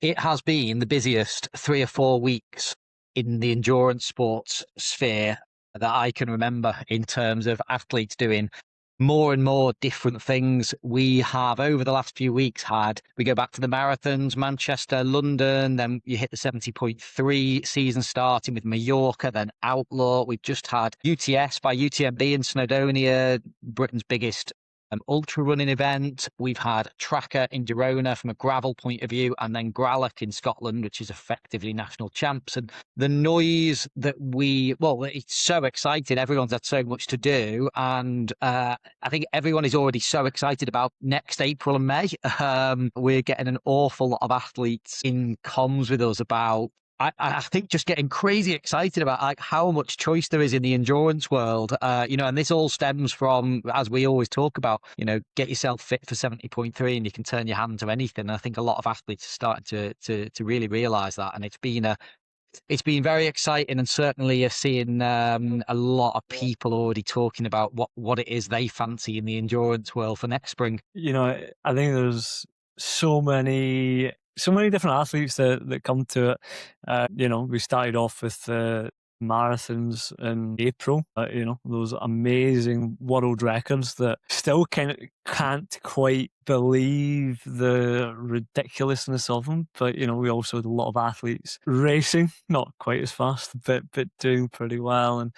It has been the busiest 3 or 4 weeks in the endurance sports sphere that I can remember in terms of athletes doing more and more different things. We have over the last few weeks we go back to the marathons, Manchester, London, then you hit the 70.3 season starting with Mallorca, then Outlaw. We've just had UTS by UTMB in Snowdonia, Britain's biggest ultra running event. We've had Tracker in Girona from a gravel point of view, and then Gralloch in Scotland, which is effectively national champs. And the noise that it's so exciting. Everyone's had so much to do. And I think everyone is already so excited about next April and May. We're getting an awful lot of athletes in comms with us about I think just getting crazy excited about like how much choice there is in the endurance world, and this all stems from, as we always talk about, get yourself fit for 70.3 and you can turn your hand to anything. And I think a lot of athletes are starting to really realise that, and it's been very exciting, and certainly you're seeing a lot of people already talking about what it is they fancy in the endurance world for next spring. I think there's so many different athletes that come to it. We started off with marathons in April. Those amazing world records that still can't quite believe the ridiculousness of them. But we also had a lot of athletes racing, not quite as fast, but doing pretty well. And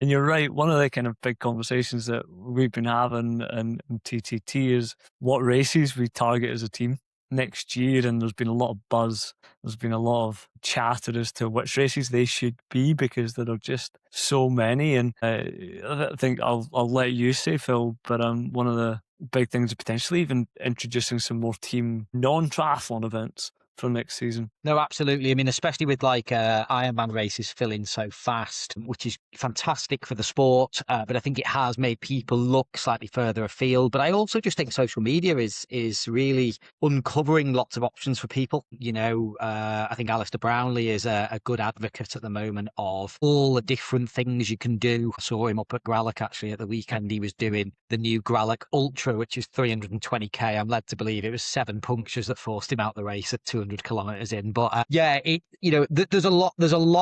you're right, one of the kind of big conversations that we've been having in TTT is what races we target as a team next year. And there's been a lot of buzz. There's been a lot of chatter as to which races they should be, because there are just so many. And I think I'll let you say, Phil, but one of the big things is potentially even introducing some more team non-triathlon events for next season. No, absolutely. I mean, especially with Ironman races filling so fast, which is fantastic for the sport. But I think it has made people look slightly further afield. But I also just think social media is really uncovering lots of options for people. I think Alistair Brownlee is a good advocate at the moment of all the different things you can do. I saw him up at Gralloch actually at the weekend. He was doing the new Gralloch Ultra, which is 320k. I'm led to believe it was 7 punctures that forced him out the race at 200 kilometers in. But there's a lot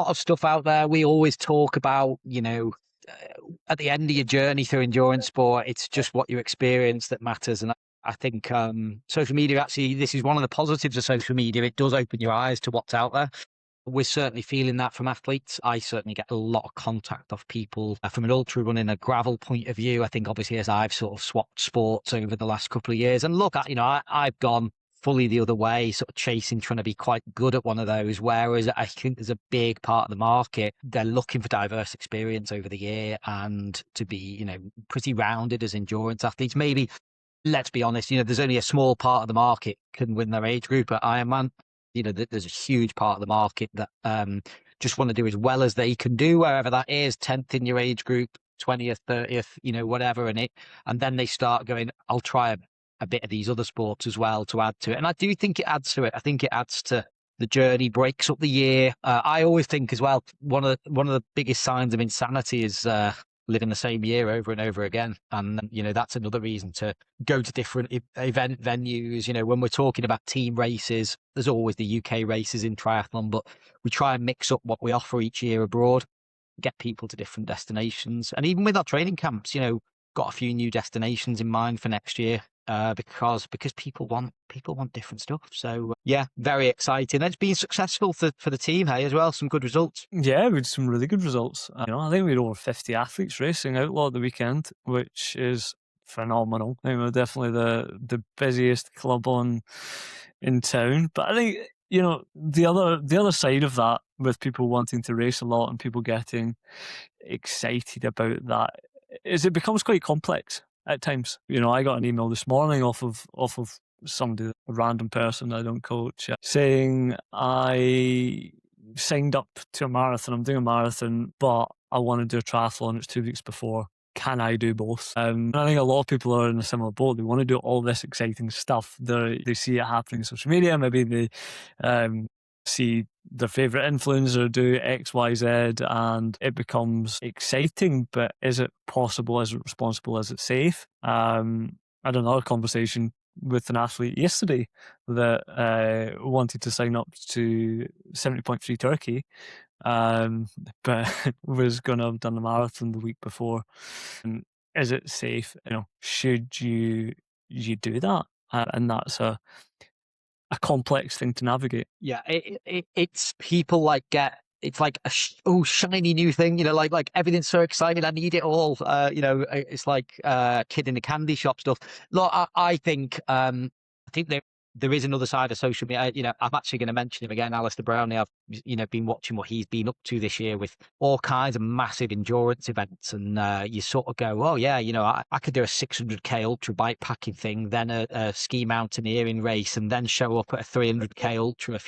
of stuff out there. We always talk about, at the end of your journey through endurance sport, it's just what you experience that matters. And I think social media, actually, this is one of the positives of social media. It does open your eyes to what's out there. We're certainly feeling that from athletes. I certainly get a lot of contact of people from an ultra running, a gravel point of view. I think obviously as I've sort of swapped sports over the last couple of years, and look, I've gone fully the other way, sort of trying to be quite good at one of those. Whereas I think there's a big part of the market, they're looking for diverse experience over the year and to be, pretty rounded as endurance athletes. Maybe, let's be honest, there's only a small part of the market can win their age group at Ironman. There's a huge part of the market that just want to do as well as they can do, wherever that is, 10th in your age group, 20th, 30th, whatever. And then they start going, I'll try a bit of these other sports as well to add to it. And I do think it adds to it. I think it adds to the journey, breaks up the year. I always think as well, one of the biggest signs of insanity is living the same year over and over again. And, that's another reason to go to different event venues. When we're talking about team races, there's always the UK races in triathlon, but we try and mix up what we offer each year abroad, get people to different destinations. And even with our training camps, got a few new destinations in mind for next year. Because people want different stuff. So yeah, very exciting. It's been successful for the team, hey, as well. Some good results. Yeah, we had some really good results. I think we had over 50 athletes racing Outlaw at the weekend, which is phenomenal. I think we're definitely the busiest club in town. But I think the other side of that, with people wanting to race a lot and people getting excited about that, is it becomes quite complex at times. I got an email this morning off of somebody, a random person I don't coach, saying I signed up to a marathon. I'm doing a marathon, but I want to do a triathlon. It's 2 weeks before. Can I do both? And I think a lot of people are in a similar boat. They want to do all this exciting stuff. They see it happening on social media. Maybe they see their favourite influencer do X, Y, Z, and it becomes exciting. But is it possible? Is it responsible? Is it safe? I had another conversation with an athlete yesterday that wanted to sign up to 70.3 Turkey, um, but was going to have done the marathon the week before. And is it safe? Should you do that? And that's a complex thing to navigate. Yeah, it's people like it's like a shiny new thing, like everything's so exciting. I need it all. It's like kid in a candy shop stuff. Look, I think there is another side of social media. I'm actually going to mention him again, Alistair Brownlee. I've been watching what he's been up to this year with all kinds of massive endurance events, and you sort of go, oh yeah, I could do a 600k ultra bike packing thing, then a ski mountaineering race, and then show up at a 300k ultra.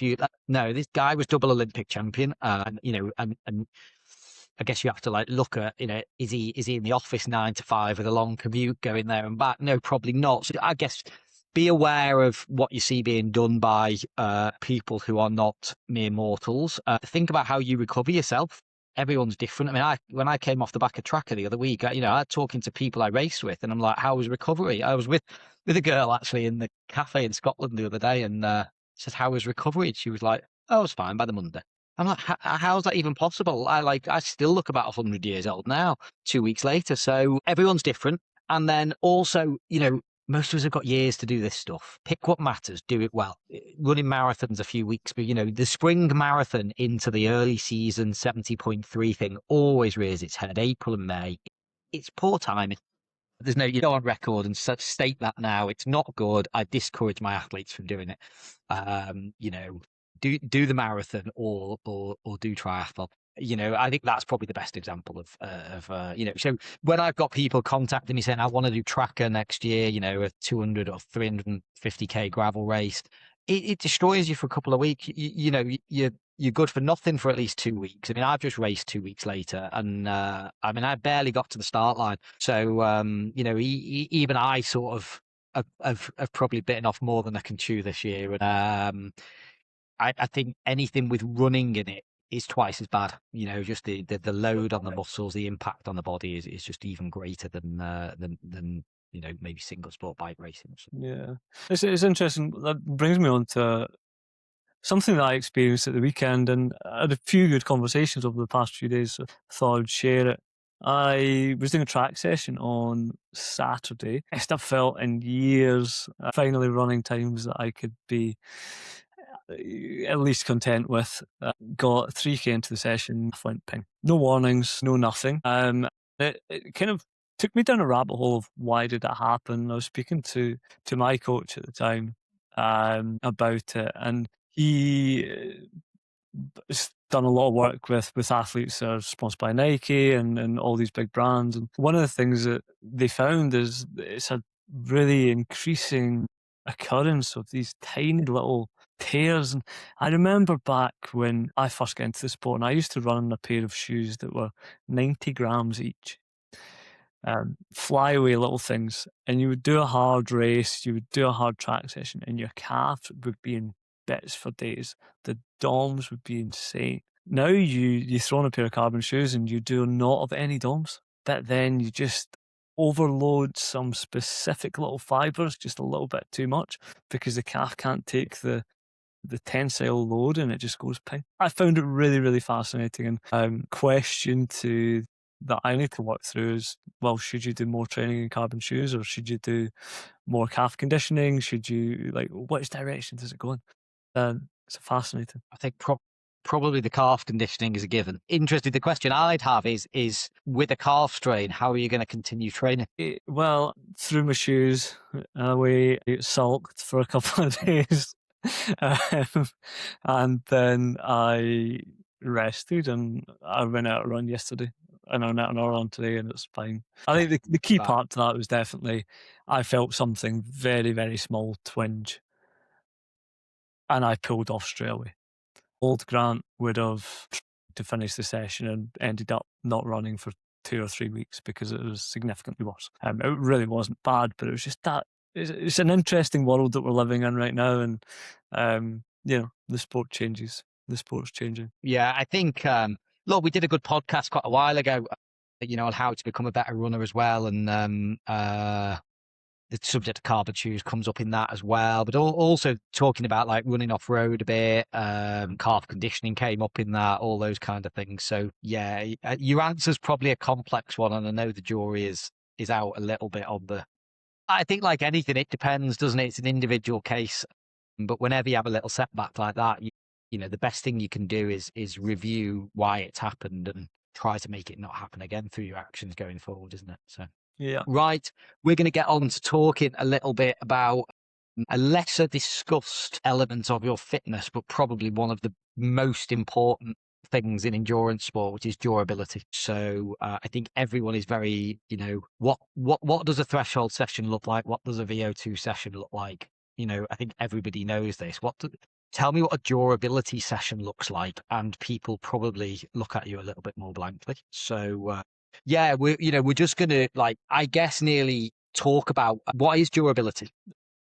No, this guy was double Olympic champion, and I guess you have to look at, is he in the office 9 to 5 with a long commute going there and back? No, probably not. So I guess be aware of what you see being done by people who are not mere mortals. Think about how you recover yourself. Everyone's different. I mean, when I came off the back of Tracker the other week, I was talking to people I race with, and I'm like, "How was recovery?" I was with a girl actually in the cafe in Scotland the other day, and said, "How was recovery?" And she was like, "Oh, I was fine by the Monday." I'm like, how's that even possible? I still look about 100 years old now, 2 weeks later. So everyone's different. And then also, most of us have got years to do this stuff. Pick what matters, do it well. Running marathons a few weeks, but the spring marathon into the early season 70.3 thing always rears its head. April and May. It's poor timing. There's no, you go on record and state that now. It's not good. I discourage my athletes from doing it. Um, you know, do the marathon or do triathlon. I think that's probably the best example so when I've got people contacting me saying I want to do Tracker next year, a 200 or 350k gravel race, it destroys you for a couple of weeks. You're good for nothing for at least 2 weeks. I mean, I've just raced 2 weeks later, and I barely got to the start line. So even I sort of have probably bitten off more than I can chew this year, and I think anything with running in it is twice as bad. Just the load on the muscles, the impact on the body is just even greater than maybe single sport bike racing. Yeah, it's interesting. That brings me on to something that I experienced at the weekend, and I had a few good conversations over the past few days, so I thought I'd share it. I was doing a track session on Saturday. Best I've felt in years. Finally running times that I could be at least content with. Got 3k into the session, went ping. No warnings, no nothing. It kind of took me down a rabbit hole of why did that happen. I was speaking to my coach at the time about it, and he has done a lot of work with athletes that are sponsored by Nike and all these big brands. And one of the things that they found is it's a really increasing occurrence of these tiny little tears. And I remember back when I first got into the sport, and I used to run in a pair of shoes that were 90 grams each. Flyaway little things, and you would do a hard race, you would do a hard track session, and your calf would be in bits for days. The DOMs would be insane. Now you throw on a pair of carbon shoes and you do not have any DOMs, but then you just overload some specific little fibers just a little bit too much because the calf can't take the tensile load, and it just goes ping. I found it really, really fascinating. And question to that I need to work through is, well, should you do more training in carbon shoes, or should you do more calf conditioning? Should you, which direction does it go in? It's fascinating. I think probably the calf conditioning is a given. Interested, the question I'd have is with a calf strain, how are you going to continue training? Well, through my shoes, we sulked for a couple of days. And then I rested, and I went out a run yesterday, and I went out another run today, and it's fine. I think the key part to that was definitely I felt something very, very small twinge, and I pulled off straight away. Old Grant would have tried to finish the session and ended up not running for 2 or 3 weeks because it was significantly worse. It really wasn't bad, but it was just that it's an interesting world that we're living in right now, and the sport changes. The sport's changing. Yeah, I think look, we did a good podcast quite a while ago, on how to become a better runner as well, and the subject of carbon shoes comes up in that as well. But also talking about like running off road a bit, calf conditioning came up in that, all those kind of things. So yeah, your answer's probably a complex one, and I know the jury is out a little bit on the. I think like anything, it depends, doesn't it? It's an individual case. But whenever you have a little setback like that, you know, the best thing you can do is review why it's happened and try to make it not happen again through your actions going forward, isn't it? So, Yeah. right, we're going to get on to talking a little bit about a lesser discussed element of your fitness, but probably one of the most important things in endurance sport, which is durability. So I think everyone is very, you know, what does a threshold session look like? What does a VO2 session look like? You know, I think everybody knows this. Tell me what a durability session looks like, and people probably look at you a little bit more blankly. So yeah, we're just gonna like, I guess, nearly talk about what is durability.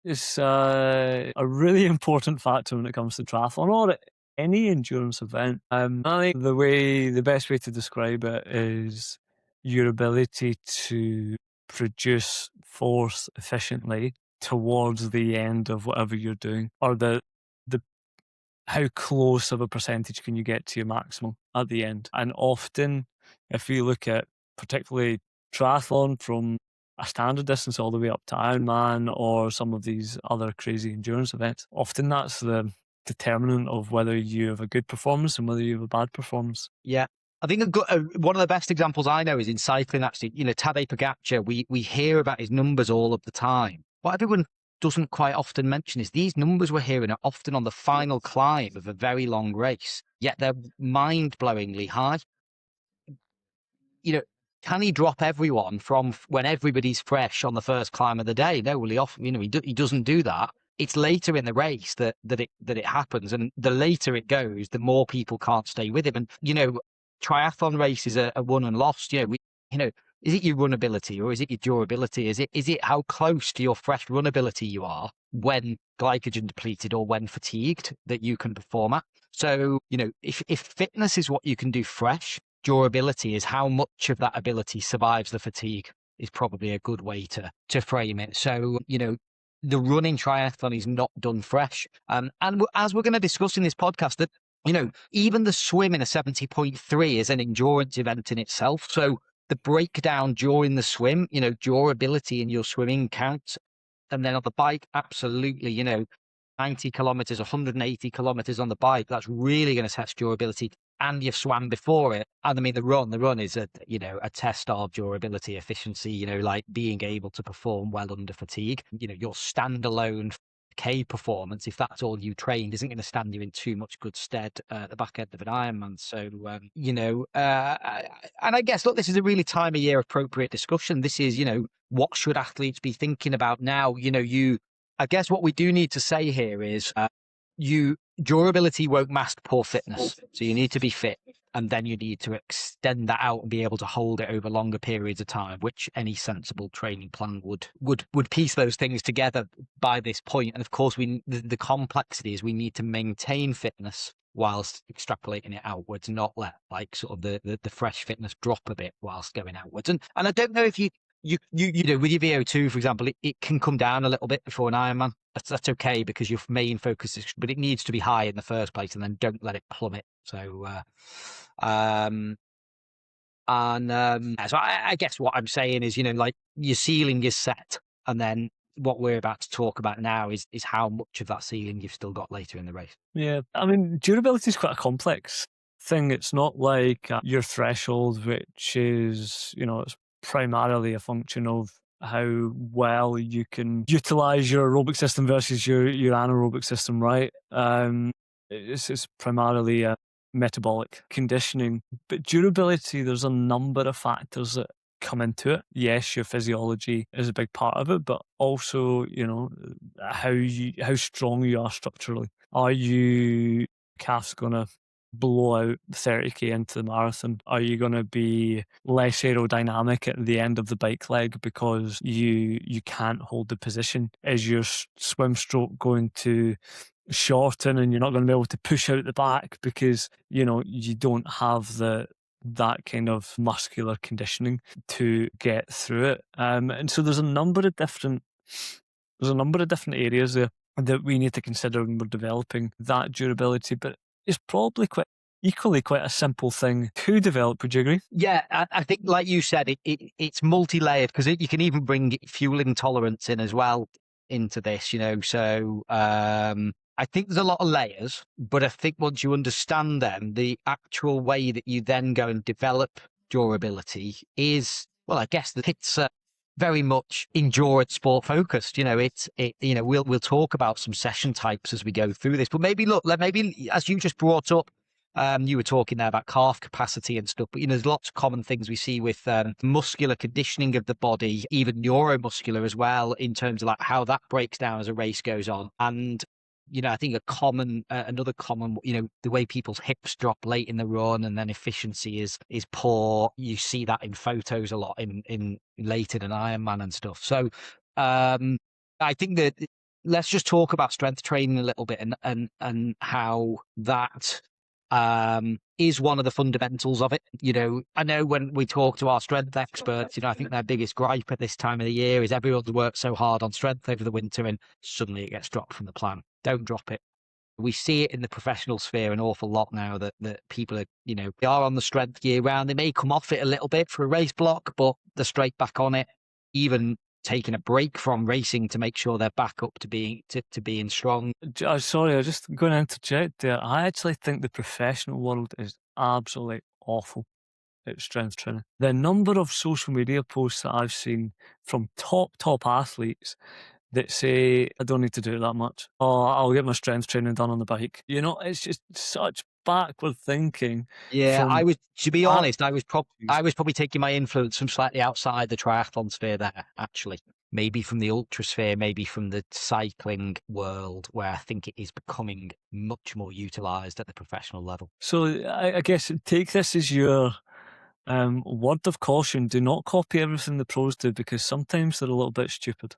It's a really important factor when it comes to triathlon or any endurance event. I think the best way to describe it is your ability to produce force efficiently towards the end of whatever you're doing, or the how close of a percentage can you get to your maximum at the end. And often, if you look at particularly triathlon from a standard distance all the way up to Ironman or some of these other crazy endurance events, often that's the determinant of whether you have a good performance and whether you have a bad performance. Yeah. I think one of the best examples I know is in cycling, actually. You know, Tadej Pogacar, we hear about his numbers all of the time. What everyone doesn't quite often mention is these numbers we're hearing are often on the final climb of a very long race, yet they're mind-blowingly high. You know, can he drop everyone from when everybody's fresh on the first climb of the day? No, well, he doesn't do that. It's later in the race that it happens, and the later it goes, the more people can't stay with him. And you know, triathlon races are won and lost. You know, is it your runability or is it your durability? Is it how close to your fresh runability you are when glycogen depleted or when fatigued that you can perform at? So, you know, if fitness is what you can do fresh, durability is how much of that ability survives the fatigue, is probably a good way to frame it. So, you know, the running triathlon is not done fresh. As we're going to discuss in this podcast, that, you know, even the swim in a 70.3 is an endurance event in itself. So the breakdown during the swim, you know, durability in your swimming counts. And then on the bike, absolutely, you know, 90 kilometers, 180 kilometers on the bike, that's really going to test durability. And you've swam before it. And I mean, the run is a test of durability, efficiency, you know, like being able to perform well under fatigue. You know, your standalone K performance, if that's all you trained, isn't going to stand you in too much good stead at the back end of an Ironman. So, and I guess, look, this is a really time of year appropriate discussion. This is, you know, what should athletes be thinking about now? You know, I guess what we do need to say here is durability won't mask poor fitness. So you need to be fit, and then you need to extend that out and be able to hold it over longer periods of time, which any sensible training plan would piece those things together by this point. And of course, the complexity is we need to maintain fitness whilst extrapolating it outwards, not let like sort of the fresh fitness drop a bit whilst going outwards. And I don't know if you know, with your VO2, for example, it can come down a little bit before an Ironman. That's okay, because your main focus is, but it needs to be high in the first place, and then don't let it plummet. So, so I guess what I'm saying is, you know, like your ceiling is set, and then what we're about to talk about now is how much of that ceiling you've still got later in the race. Yeah, I mean, durability is quite a complex thing. It's not like your threshold, which is, you know, it's primarily a function of how well you can utilize your aerobic system versus your anaerobic system, right? It's primarily a metabolic conditioning, but durability, there's a number of factors that come into it. Yes, your physiology is a big part of it, but also, you know, how strong you are structurally. Are you calf's gonna blow out 30k into the marathon? Are you going to be less aerodynamic at the end of the bike leg because you can't hold the position? Is your swim stroke going to shorten and you're not going to be able to push out the back because, you know, you don't have that kind of muscular conditioning to get through it? And so there's a number of different There's a number of different areas there that we need to consider when we're developing that durability, but it's probably quite equally quite a simple thing to develop. Would you agree? Yeah, I think, like you said, it's multi-layered because you can even bring fuel intolerance in as well into this, you know. So I think there's a lot of layers, but I think once you understand them, the actual way that you then go and develop durability is, well, I guess that it's very much endurance sport focused. You know, you know, we'll talk about some session types as we go through this, but maybe look, maybe as you just brought up. You were talking there about calf capacity and stuff, but you know, there's lots of common things we see with muscular conditioning of the body, even neuromuscular as well, in terms of like how that breaks down as a race goes on. And you know, I think another common, you know, the way people's hips drop late in the run and then efficiency is poor. You see that in photos a lot in late in an Ironman and stuff. So I think that let's just talk about strength training a little bit and how that is one of the fundamentals of it. You know, I know when we talk to our strength experts, you know, I think their biggest gripe at this time of the year is everyone's worked so hard on strength over the winter and suddenly it gets dropped from the plan. Don't drop it. We see it in the professional sphere an awful lot now that people are, you know, they are on the strength year round. They may come off it a little bit for a race block, but they're straight back on it. Even taking a break from racing to make sure they're back up to being strong. Sorry, I was just going to interject there. I actually think the professional world is absolutely awful at strength training. The number of social media posts that I've seen from top athletes that say, I don't need to do it that much. Oh, I'll get my strength training done on the bike. You know, it's just such backward thinking Yeah, from to be honest, athletes. I was probably taking my influence from slightly outside the triathlon sphere there, actually. Maybe from the ultra sphere, maybe from the cycling world, where I think it is becoming much more utilized at the professional level. So I guess take this as your word of caution. Do not copy everything the pros do because sometimes they're a little bit stupid.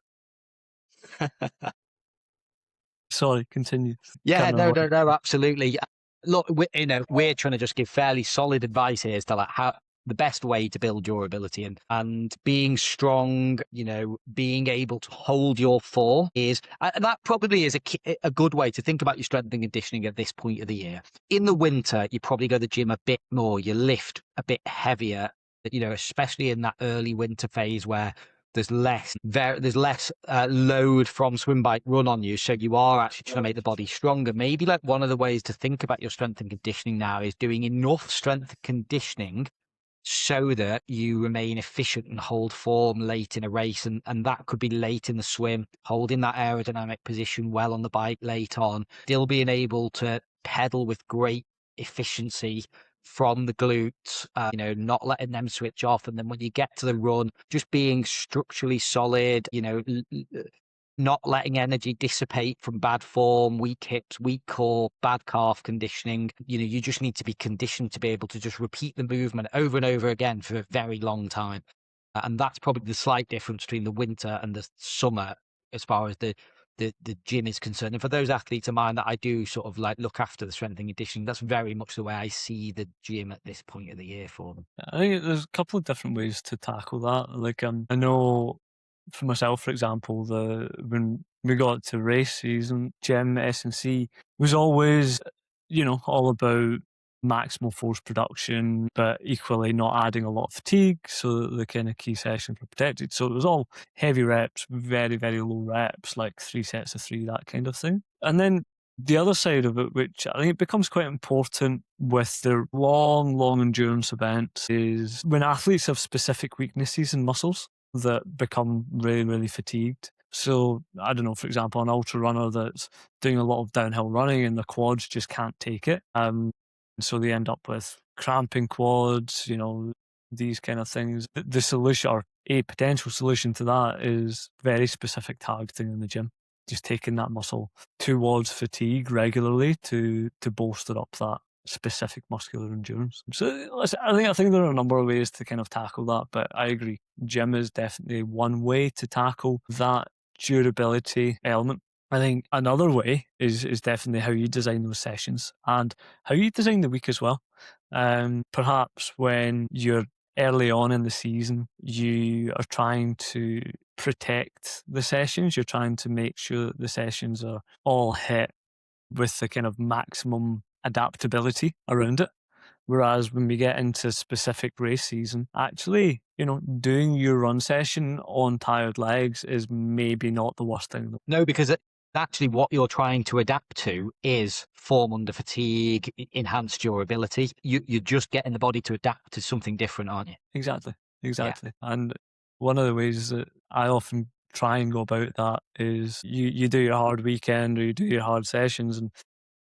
Sorry, continue. Yeah, Carrying on. no, absolutely. Look, you know, we're trying to just give fairly solid advice here as to like how the best way to build durability and being strong, you know, being able to hold your form is, and that probably is a good way to think about your strength and conditioning at this point of the year. In the winter, you probably go to the gym a bit more, you lift a bit heavier, you know, especially in that early winter phase where there's less load from swim bike run on you, so you are actually trying to make the body stronger. Maybe like one of the ways to think about your strength and conditioning now is doing enough strength and conditioning so that you remain efficient and hold form late in a race. And that could be late in the swim, holding that aerodynamic position well on the bike late on, still being able to pedal with great efficiency from the glutes, you know, not letting them switch off. And then when you get to the run, just being structurally solid, you know, not letting energy dissipate from bad form, weak hips, weak core, bad calf conditioning. You know, you just need to be conditioned to be able to just repeat the movement over and over again for a very long time. And that's probably the slight difference between the winter and the summer as far as the gym is concerned. And for those athletes of mine that I do sort of like look after the strength and conditioning, that's very much the way I see the gym at this point of the year for them. I think there's a couple of different ways to tackle that. Like, I know for myself, for example, when we got to race season, gym S&C was always, you know, all about maximal force production, but equally not adding a lot of fatigue, so that the kind of key sessions were protected. So it was all heavy reps, very, very low reps, like 3 sets of 3, that kind of thing. And then the other side of it, which I think it becomes quite important with the long endurance events, is when athletes have specific weaknesses in muscles that become really, really fatigued. So, I don't know, for example, an ultra runner that's doing a lot of downhill running and the quads just can't take it. So they end up with cramping quads, you know, these kind of things. The solution, or a potential solution to that, is very specific targeting in the gym. Just taking that muscle towards fatigue regularly to bolster up that specific muscular endurance. So listen, I think there are a number of ways to kind of tackle that, but I agree. Gym is definitely one way to tackle that durability element. I think another way is definitely how you design those sessions and how you design the week as well. Perhaps when you're early on in the season, you are trying to protect the sessions. You're trying to make sure that the sessions are all hit with the kind of maximum adaptability around it. Whereas when we get into specific race season, actually, doing your run session on tired legs is maybe not the worst thing. No, because actually what you're trying to adapt to is form under fatigue, enhanced durability. You're just getting the body to adapt to something different, aren't you? Exactly. Yeah. And one of the ways that I often try and go about that is you do your hard weekend or you do your hard sessions, and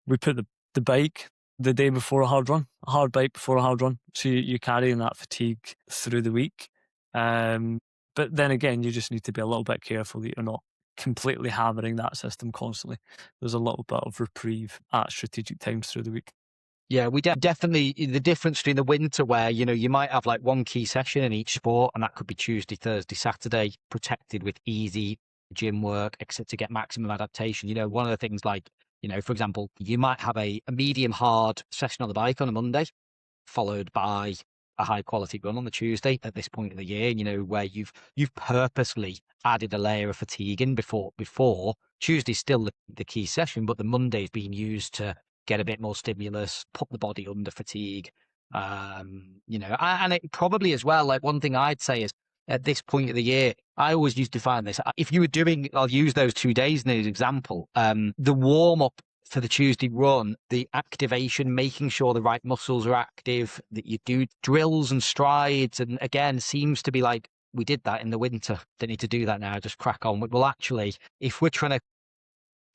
we put the bike the day before a hard bike before a hard run. So you're carrying that fatigue through the week. But then again, you just need to be a little bit careful that you're not completely hammering that system constantly. There's a little bit of reprieve at strategic times through the week. Yeah, we definitely, the difference between the winter where, you might have like one key session in each sport, and that could be Tuesday, Thursday, Saturday, protected with easy gym work, except to get maximum adaptation. One of the things like, for example, you might have a medium hard session on the bike on a Monday, followed by a high quality run on the Tuesday at this point of the year, where you've purposely added a layer of fatigue in before Tuesday's still the key session, but the Monday's being used to get a bit more stimulus, put the body under fatigue. And it probably as well, like one thing I'd say is at this point of the year, I always used to find this. If you were doing, I'll use those 2 days in as an example, the warm up for the Tuesday run, the activation, making sure the right muscles are active, that you do drills and strides. And again, seems to be like, we did that in the winter. Don't need to do that now. Just crack on. Well, actually, if we're trying to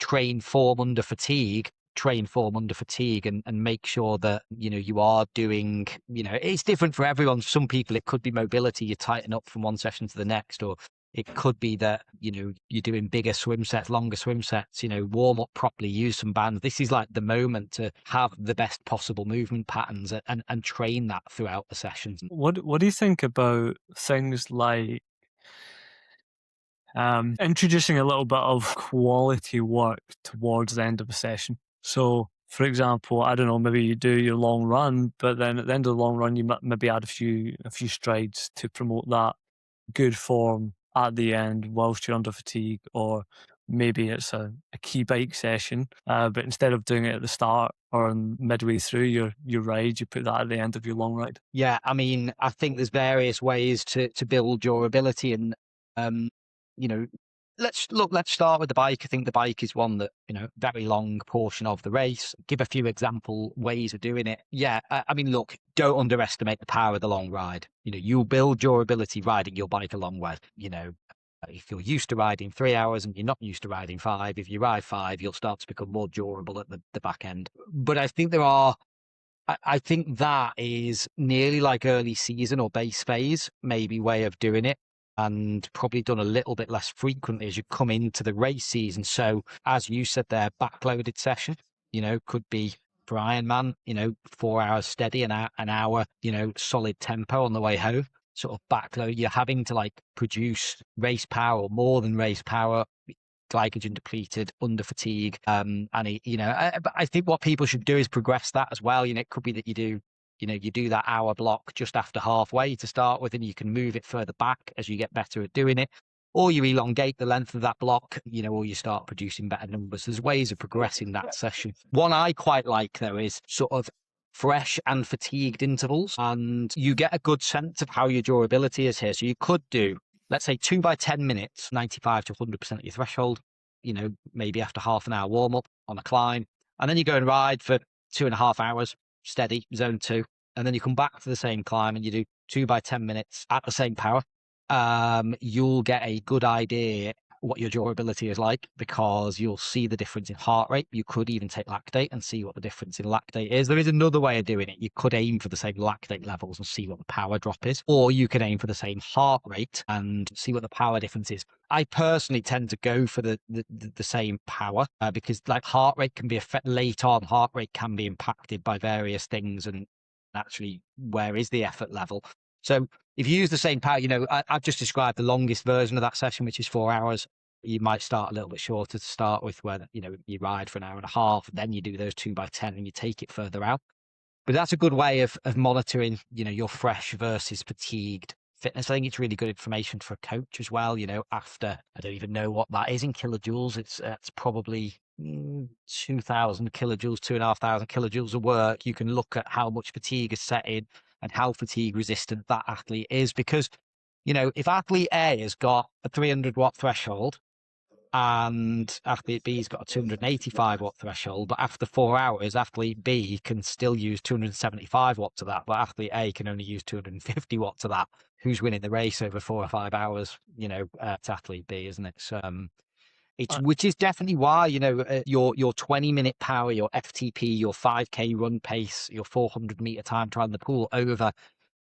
train form under fatigue and make sure that, you are doing, it's different for everyone. Some people, it could be mobility. You tighten up from one session to the next, or it could be that, you're doing bigger swim sets, longer swim sets, warm up properly, use some bands. This is like the moment to have the best possible movement patterns and train that throughout the sessions. What do you think about things like introducing a little bit of quality work towards the end of a session? So, for example, I don't know, maybe you do your long run, but then at the end of the long run, you maybe add a few strides to promote that good form at the end whilst you're under fatigue, or maybe it's a key bike session, but instead of doing it at the start or midway through your ride, you put that at the end of your long ride. Yeah, I mean, I think there's various ways to build durability, and you know, let's start with the bike. I think the bike is one that, very long portion of the race. Give a few example ways of doing it. Yeah, I mean, look, don't underestimate the power of the long ride. You'll build durability riding your bike a long way. If you're used to riding 3 hours and you're not used to riding 5, if you ride 5, you'll start to become more durable at the back end. But I think I think that is nearly like early season or base phase, maybe way of doing it, and probably done a little bit less frequently as you come into the race season. So as you said there, backloaded session, could be for Ironman, 4 hours steady and an hour, solid tempo on the way home, sort of backload. You're having to like produce race power or more than race power, glycogen depleted, under fatigue. But I think what people should do is progress that as well. It could be that you do that hour block just after halfway to start with, and you can move it further back as you get better at doing it. Or you elongate the length of that block, or you start producing better numbers. There's ways of progressing that session. One I quite like, though, is sort of fresh and fatigued intervals, and you get a good sense of how your durability is here. So you could do, let's say, 2 by 10 minutes, 95 to 100% of your threshold, maybe after half an hour warm up on a climb. And then you go and ride for 2.5 hours, steady, zone 2. And then you come back to the same climb and you do 2 by 10 minutes at the same power. You'll get a good idea what your durability is like, because you'll see the difference in heart rate. You could even take lactate and see what the difference in lactate is. There is another way of doing it. You could aim for the same lactate levels and see what the power drop is, or you can aim for the same heart rate and see what the power difference is. I personally tend to go for the same power, because like heart rate can be late on. Heart rate can be impacted by various things, and actually where is the effort level. So if you use the same power, I've just described the longest version of that session, which is 4 hours. You might start a little bit shorter to start with, where, you ride for an hour and a half, then you do those 2 by 10 and you take it further out. But that's a good way of monitoring, your fresh versus fatigued fitness. I think it's really good information for a coach as well. After, I don't even know what that is in kilojoules. It's probably 2,000 kilojoules, 2,500 kilojoules of work. You can look at how much fatigue is set in and how fatigue resistant that athlete is. Because, if athlete A has got a 300-watt threshold and athlete B's got a 285-watt threshold, but after 4 hours, athlete B can still use 275 watts of that, but athlete A can only use 250 watts of that. Who's winning the race over 4 or 5 hours? It's athlete B, isn't it? So, Uh, which is definitely why your 20-minute power, your FTP, your 5K run pace, your 400-meter time trial in the pool over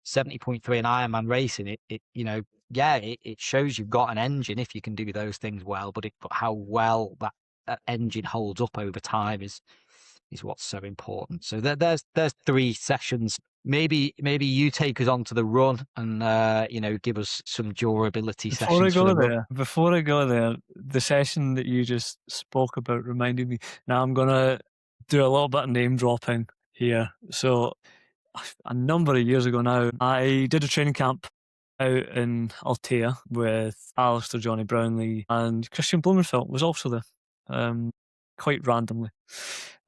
70.3 in Ironman racing, it shows you've got an engine if you can do those things well, but how well that engine holds up over time is what's so important. So there's 3 sessions. Maybe you take us on to the run and give us some durability sessions for the run. before I go there, the session that you just spoke about reminded me. Now I'm gonna do a little bit of name dropping here. So a number of years ago now, I did a training camp out in Altea with Alistair, Johnny Brownlee, and Christian Blumenfeld was also there, quite randomly.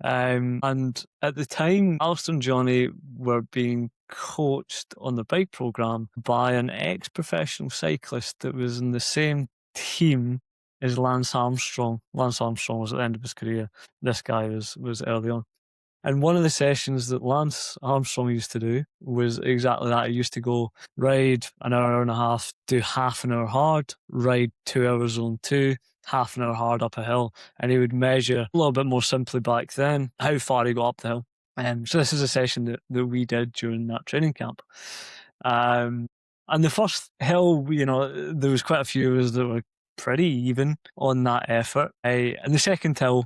And at the time, Alistair and Johnny were being coached on the bike program by an ex-professional cyclist that was in the same team as Lance Armstrong. Lance Armstrong was at the end of his career. This guy was early on. And one of the sessions that Lance Armstrong used to do was exactly that. He used to go ride an hour and a half, do half an hour hard, ride 2 hours on two, half an hour hard up a hill. And he would measure a little bit more simply back then how far he got up the hill. So this is a session that we did during that training camp. And the first hill, there was quite a few of us that were pretty even on that effort. And the second time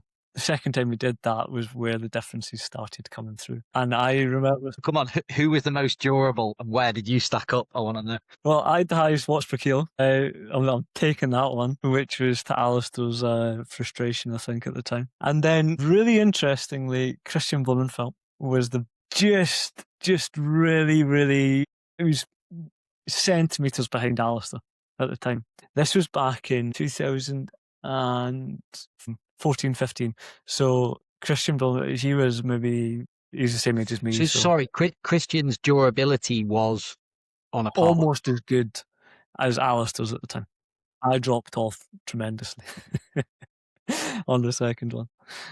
we did that was where the differences started coming through. And I remember... Come on, who was the most durable and where did you stack up? I want to know. Well, I had the highest watts per kilo. I'm taking that one, which was to Alistair's frustration, I think, at the time. And then, really interestingly, Christian Blumenfeld was the just really, really... It was centimetres behind Alistair at the time. This was back in 2014, 15. So Christian Blumenfeld, he's the same age as me. So sorry, Christian's durability was on a par. Almost as good as Alistair's at the time. I dropped off tremendously on the second one.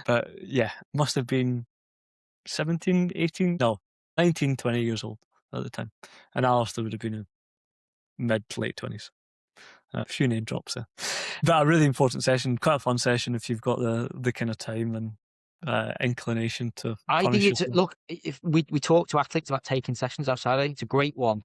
But yeah, must have been 17, 18, no, 19, 20 years old at the time. And Alistair would have been in mid to late 20s. A few name drops there. But a really important session, quite a fun session if you've got the kind of time and inclination to. I think look, if we talk to athletes about taking sessions outside, I think it's a great one.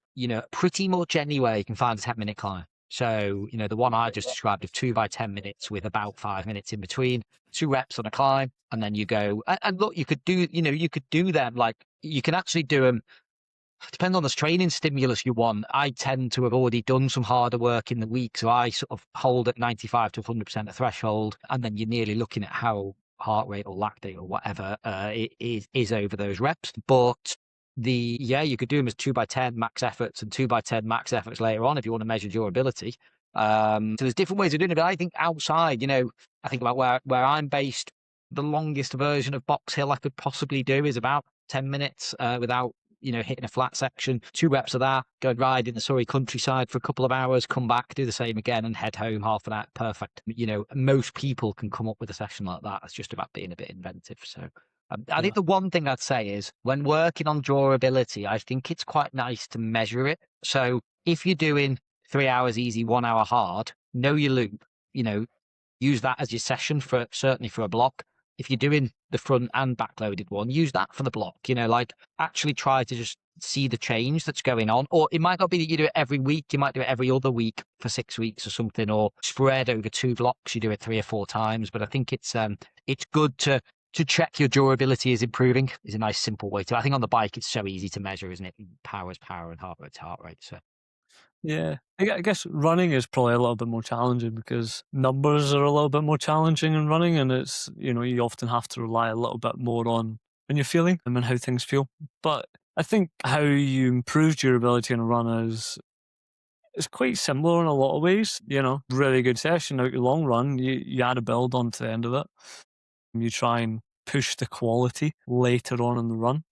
Pretty much anywhere you can find a 10-minute climb. So, the one I just described of 2 by 10 minutes with about 5 minutes in between, 2 reps on a climb, and then you go. And look, you could do them like you can actually do them. Depends on the training stimulus you want. I tend to have already done some harder work in the week, so I sort of hold at 95 to 100% of threshold, and then you're nearly looking at how heart rate or lactate or whatever it is over those reps. But you could do them as 2 by 10 max efforts and 2 by 10 max efforts later on if you want to measure durability. So there's different ways of doing it. But I think outside, I think about where I'm based, the longest version of box hill I could possibly do is about 10 minutes without hitting a flat section, 2 reps of that, go and ride in the Surrey countryside for a couple of hours, come back, do the same again and head home half an hour. Perfect. Most people can come up with a session like that. It's just about being a bit inventive. So I think the one thing I'd say is when working on durability, I think it's quite nice to measure it. So if you're doing 3 hours easy, 1 hour hard, know your loop, use that as your session certainly for a block. If you're doing the front and backloaded one, use that for the block, actually try to just see the change that's going on. Or it might not be that you do it every week. You might do it every other week for 6 weeks or something, or spread over 2 blocks. You do it 3 or 4 times. But I think it's good to check your durability is improving is a nice, simple way to. I think on the bike, it's so easy to measure, isn't it? Power is power and heart rate's heart rate. So. Yeah, I guess running is probably a little bit more challenging because numbers are a little bit more challenging in running, and it's you often have to rely a little bit more on your feeling and how things feel. But I think how you improve durability in a run is It's quite similar in a lot of ways, you know, really good session out your long run, you add a build on to the end of it. You try and push the quality later on in the run.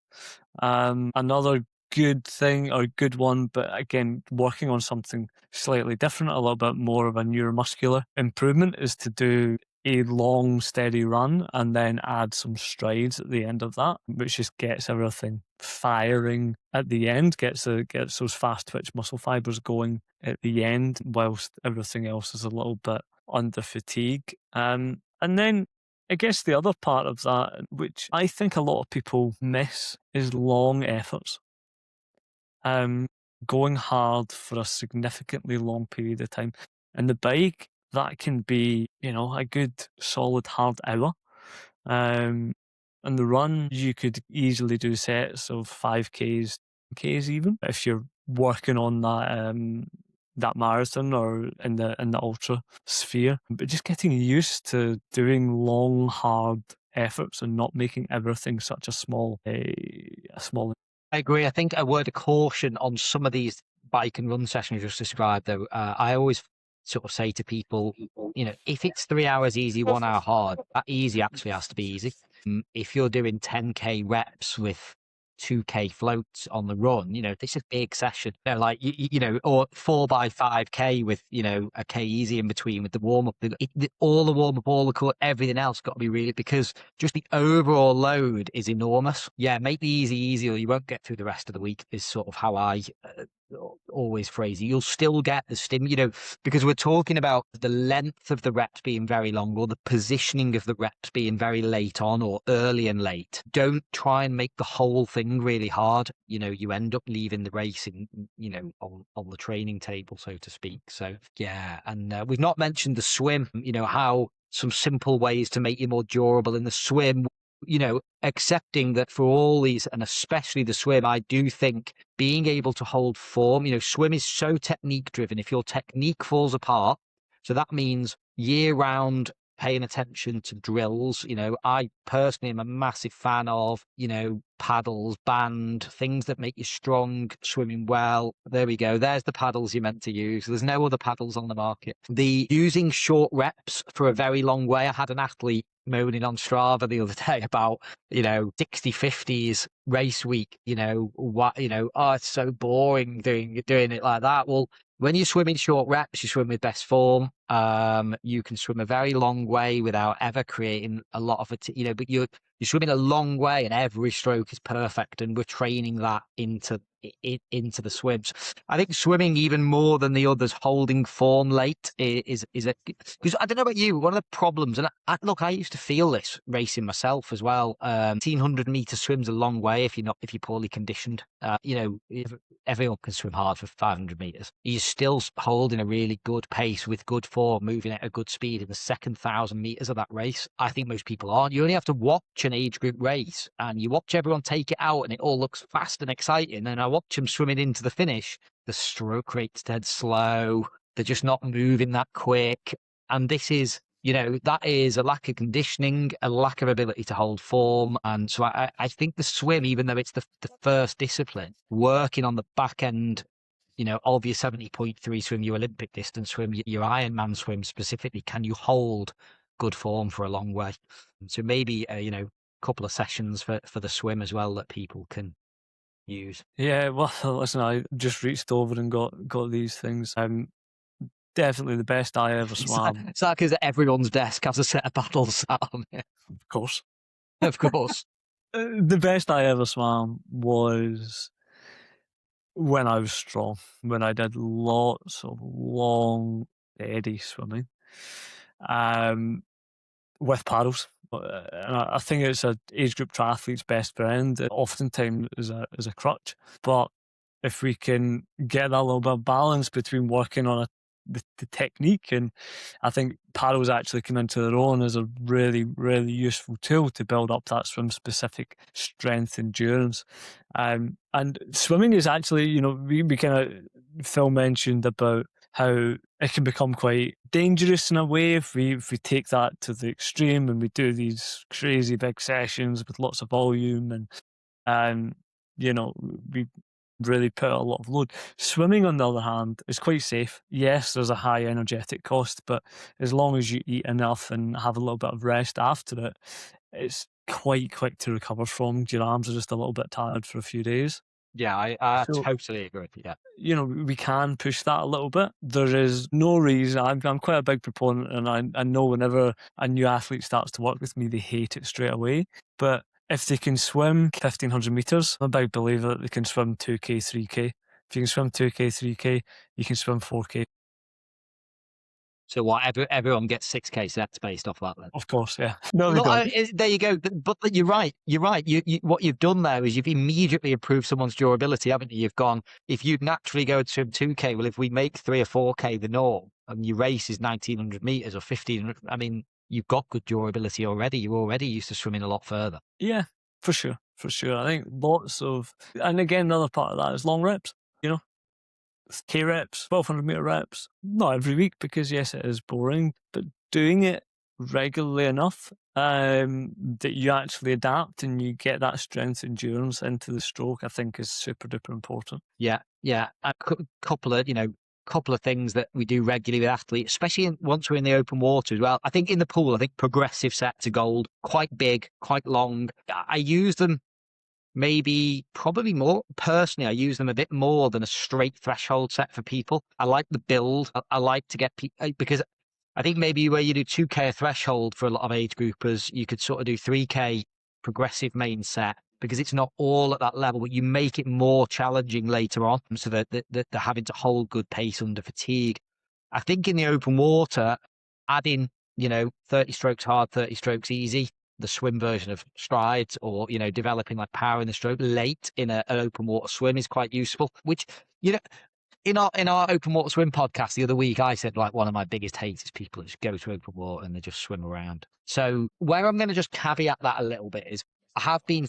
Another good thing or good one, but again, working on something slightly different, a little bit more of a neuromuscular improvement, is to do a long, steady run and then add some strides at the end of that, which just gets everything firing at the end, gets those fast twitch muscle fibers going at the end, whilst everything else is a little bit under fatigue. And then I guess the other part of that, which I think a lot of people miss, is long efforts. Um, Going hard for a significantly long period of time. And the bike, that can be, you know, a good solid hard hour. Um, and the run, you could easily do sets of 5Ks, Ks even, if you're working on that marathon or in the ultra sphere. But just getting used to doing long, hard efforts and not making everything such a small. I agree. I think a word of caution on some of these bike and run sessions you just described, though. I always sort of say to people, you know, if it's 3 hours easy, 1 hour hard, that easy actually has to be easy. If you're doing 10K reps with 2K floats on the run, you know, this is a big session. You know, like, you know, or 4 by 5K with, you know, a K easy in between with the warm up, all the warm up, all the core, everything else got to be really, because just the overall load is enormous. Yeah, make the easy easy or you won't get through the rest of the week is sort of how I always phrase it. You'll still get the stim, you know, because we're talking about the length of the reps being very long or the positioning of the reps being very late on or early and late. Don't try and make the whole thing really hard. You know, you end up leaving the race in, you know, on the training table, so to speak. So yeah, and we've not mentioned the swim, you know, how some simple ways to make you more durable in the swim, you know, accepting that for all these, and especially the swim, I do think being able to hold form, you know, swim is so technique driven. If your technique falls apart, so that means year round paying attention to drills. You know, I personally am a massive fan of, you know, paddles, band, things that make you strong, swimming well. There we go. There's the paddles you're meant to use. There's no other paddles on the market. The using short reps for a very long way. I had an athlete moaning on Strava the other day about, you know, 60/50s race week, you know, what, you know, oh, it's so boring doing it like that. Well, when you swim in short reps, you swim with best form. You can swim a very long way without ever creating a lot of it, you know, but you're swimming a long way and every stroke is perfect. And we're training that into the swims. I think swimming even more than the others, holding form late is a, because I don't know about you, one of the problems, and look, I used to feel this racing myself as well. 1,500 meter swims a long way if you're poorly conditioned. You know, everyone can swim hard for 500 meters. You're still holding a really good pace with good form, moving at a good speed in the second 1,000 meters of that race. I think most people aren't. You only have to watch an age group race and you watch everyone take it out and it all looks fast and exciting. And I watch them swimming into the finish. The stroke rate's dead slow. They're just not moving that quick. And this is, you know, that is a lack of conditioning, a lack of ability to hold form. And so I think the swim, even though it's the first discipline, working on the back end, you know, of your 70.3 swim, your Olympic distance swim, your Ironman swim specifically, can you hold good form for a long way? So maybe, you know, a couple of sessions for the swim as well that people can use. Yeah, well, listen, I just reached over and got these things. Definitely the best I ever swam, It's like because everyone's desk has a set of paddles sat on it. of course. Of course. The best I ever swam was when I was strong, when I did lots of long, steady swimming, um, with paddles. And I think it's a age group triathlete's best friend. It oftentimes is a crutch, but if we can get that little bit of balance between working on the technique, and I think paddles actually come into their own as a really, really useful tool to build up that swim specific strength endurance. And swimming is actually, you know, we kind of, Phil mentioned about how it can become quite dangerous in a way if we take that to the extreme and we do these crazy big sessions with lots of volume and you know, we really put out a lot of load. Swimming, on the other hand, is quite safe. Yes, there's a high energetic cost, but as long as you eat enough and have a little bit of rest after it, it's quite quick to recover from. Your arms are just a little bit tired for a few days. Yeah, I So, totally agree. Yeah. we can push that a little bit. There is no reason. I'm quite a big proponent, and I know whenever a new athlete starts to work with me, they hate it straight away. But if they can swim 1,500 meters, I'm a big believer that they can swim 2K, 3K. If you can swim 2K, 3K, you can swim 4K. So everyone gets 6K sets based off that then. Of course, yeah. No, they Look, don't. there you go. But you're right. You're right. What you've done there is you've immediately improved someone's durability, haven't you? You've gone, if you'd naturally go to swim 2K, well, if we make 3 or 4K the norm and your race is 1900 meters or 1500, I mean, you've got good durability already. You're already used to swimming a lot further. Yeah, for sure, for sure. I think lots of, and again, another part of that is long reps. You know, K reps, 1,200 meter reps, not every week because yes, it is boring, but doing it regularly enough that you actually adapt and you get that strength endurance into the stroke, I think is super duper important. Yeah, yeah. Couple of things that we do regularly with athletes, especially once we're in the open water as well. I think in the pool, I think progressive sets are gold, quite big, quite long. I use them probably more personally. I use them a bit more than a straight threshold set for people. I like the build. I like to get people because I think maybe where you do 2K threshold for a lot of age groupers, you could sort of do 3K progressive main set because it's not all at that level, but you make it more challenging later on so that they're having to hold good pace under fatigue. I think in the open water, adding, 30 strokes hard, 30 strokes easy, the swim version of strides, or, developing like power in the stroke late in an open water swim is quite useful, which, you know, in our open water swim podcast the other week, I said like one of my biggest hates is people that just go to open water and they just swim around. So where I'm going to just caveat that a little bit is I have been,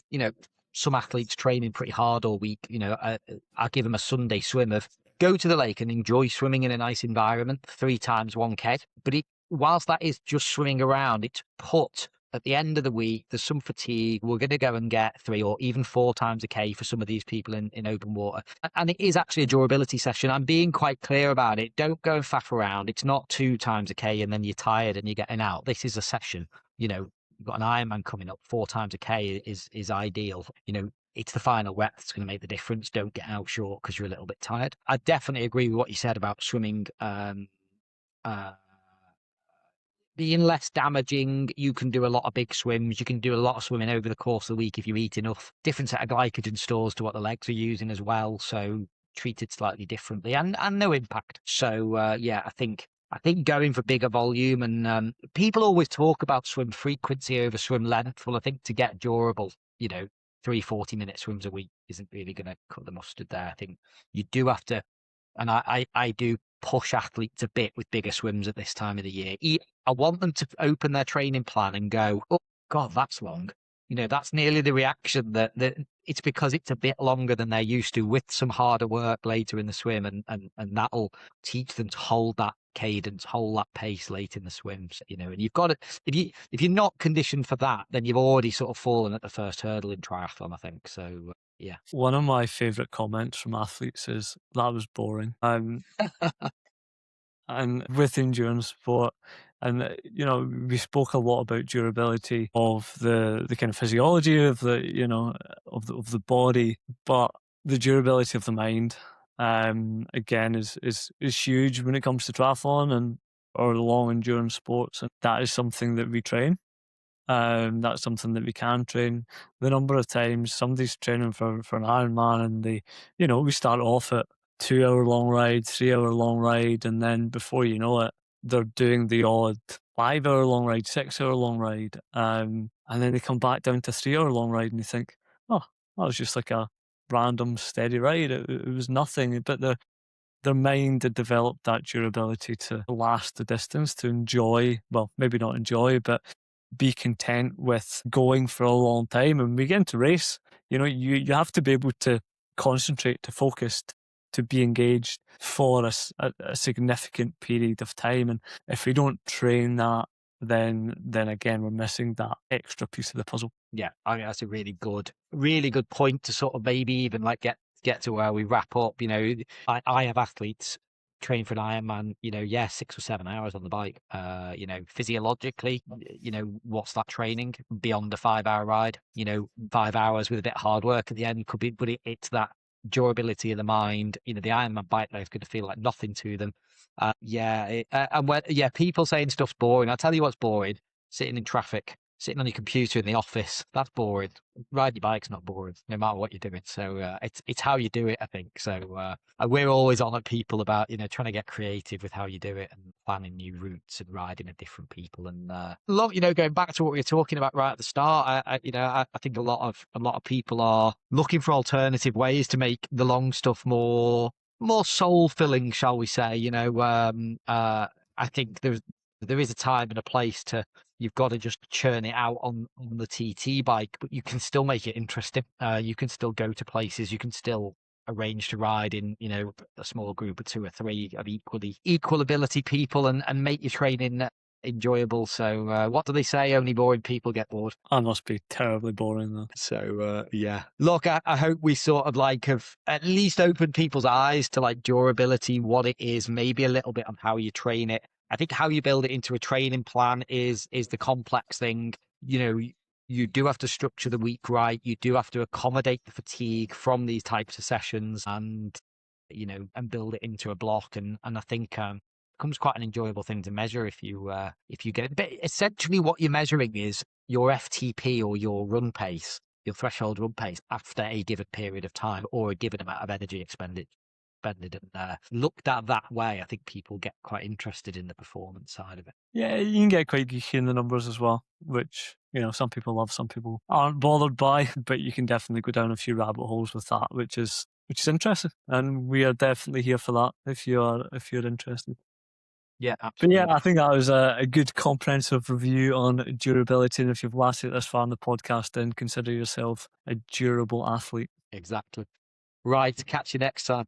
some athletes training pretty hard all week. I give them a Sunday swim of go to the lake and enjoy swimming in a nice environment 3 times 1K. But whilst that is just swimming around, it's put at the end of the week, there's some fatigue. We're going to go and get 3 or even 4 times a K for some of these people in open water. And it is actually a durability session. I'm being quite clear about it. Don't go and faff around. It's not 2 times a K and then you're tired and you're getting out. This is a session. You've got an Ironman coming up. 4 times a K is ideal. It's the final rep that's going to make the difference. Don't get out short because you're a little bit tired. I definitely agree with what you said about swimming. Uh, Being less damaging, you can do a lot of big swims. You can do a lot of swimming over the course of the week if you eat enough. Different set of glycogen stores to what the legs are using as well. So treated slightly differently and no impact. So yeah, I think going for bigger volume and people always talk about swim frequency over swim length. Well, I think to get durable, 3 40-minute swims a week isn't really going to cut the mustard there. I think you do have to, and I do push athletes a bit with bigger swims at this time of the year. I want them to open their training plan and go, oh, God, that's long. That's nearly the reaction that it's because it's a bit longer than they're used to with some harder work later in the swim. And that'll teach them to hold that cadence, hold that pace late in the swims, and you've got to, if you're not conditioned for that, then you've already sort of fallen at the first hurdle in triathlon, I think. So, yeah. One of my favourite comments from athletes is that was boring. And with endurance sport, and we spoke a lot about durability of the kind of physiology of the body, but the durability of the mind, again, is huge when it comes to triathlon and or long endurance sports, and that is something that we train. That's something that we can train. The number of times somebody's training for an Ironman and we start off at 2 hour long ride, 3 hour long ride, and then before you know it, they're doing the odd 5 hour long ride, 6 hour long ride. And then they come back down to 3 hour long ride and you think, oh, that was just like a random steady ride. It was nothing, but their mind had developed that durability to last the distance, to enjoy, well, maybe not enjoy, but be content with going for a long time. And we get into race, you have to be able to concentrate, to focus, to be engaged for a significant period of time. And if we don't train that, then again, we're missing that extra piece of the puzzle. Yeah, I mean, that's a really good point to sort of maybe even like get get to where we wrap up, I have athletes train for an Ironman, 6 or 7 hours on the bike. Physiologically, what's that training beyond a 5 hour ride? 5 hours with a bit of hard work at the end could be, but it's that durability of the mind. The Ironman bike life could feel like nothing to them. People saying stuff's boring. I'll tell you what's boring: sitting in traffic, sitting on your computer in the office. That's boring. Riding your bike's not boring, no matter what you're doing. So it's how you do it, I think. So we're always on at people about trying to get creative with how you do it and planning new routes and riding with different people. And love going back to what we were talking about right at the start. I think a lot of people are looking for alternative ways to make the long stuff more soul filling, shall we say? I think there is a time and a place to. You've got to just churn it out on the TT bike, but you can still make it interesting. You can still go to places. You can still arrange to ride in, a small group of 2 or 3 of equal ability people and make your training enjoyable. So what do they say? Only boring people get bored. I must be terribly boring though. So yeah, look, I hope we sort of have at least opened people's eyes to durability, what it is, maybe a little bit on how you train it. I think how you build it into a training plan is the complex thing. You do have to structure the week right. You do have to accommodate the fatigue from these types of sessions, and build it into a block. And I think becomes quite an enjoyable thing to measure if you get it. But essentially, what you're measuring is your FTP, or your run pace, your threshold run pace after a given period of time or a given amount of energy expended. And looked at that way, I think people get quite interested in the performance side of it. Yeah, you can get quite geeky in the numbers as well, which some people love, some people aren't bothered by. But you can definitely go down a few rabbit holes with that, which is interesting, and we are definitely here for that if you're interested. Yeah, But absolutely. yeah, I think that was a good comprehensive review on durability. And if you've lasted this far in the podcast, then consider yourself a durable athlete. Exactly. Right. Catch you next time.